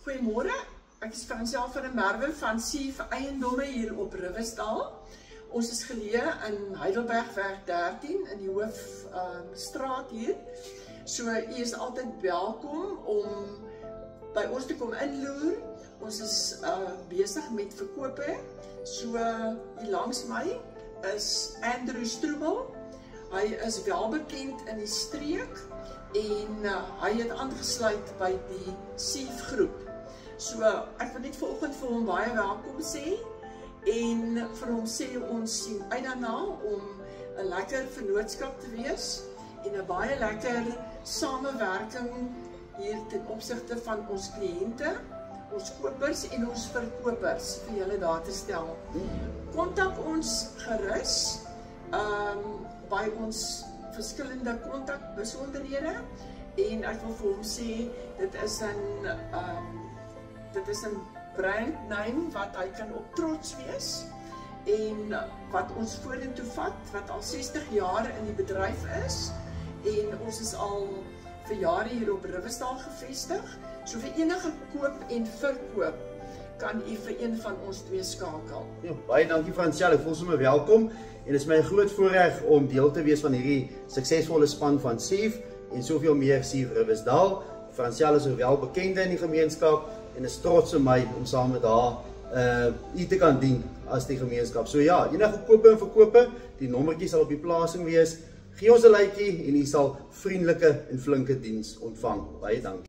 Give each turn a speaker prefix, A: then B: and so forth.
A: Goeiemôre, ek is Fransel van der Merwe van Sief Eiendomme hier op Riversdal. Ons is geleë in Heidelbergweg 13 in die hoofstraat hier. So u is altyd welkom om by ons te kom inloer. Ons is besig met verkope. So hier langs my is Andrew Strubel. Hy is welbekend in die streek en hy het aangesluit by die Sief groep. So ek wil net vanoggend vir hom baie welkom sê en vir hom sê ons sien uit daarna om 'n lekker vennootskap te wees en 'n baie lekker samewerking hier ten opsigte van ons kliënte, ons kopers en ons verkopers vir julle daar te stel. Kontak ons gerus by ons verskillende kontakbesonderhede en ek wil vir hom sê dit is 'n brand name wat hy kan op trots wees en wat ons vorentoe vat, wat al 60 jaar in die bedryf is en ons is al vir jare hier op Riversdal gevestig. So vir enige koop en verkoop kan u vir een van ons twee skakel.
B: Ja, baie dankie Fransel, ek voel sommer welkom en dit is my 'n groot voorreg om deel te wees van hierdie suksesvolle span van Sief en soveel meer Sief Riversdal. Fransel is wel bekend in die gemeenskap en is trots op my om saam met haar u te kan dien as die gemeenskap. So ja, enige kope en verkope, die nommertjie sal op die plasing wees. Gee ons 'n likeie en u sal vriendelike en flinke diens ontvang. Baie dankie.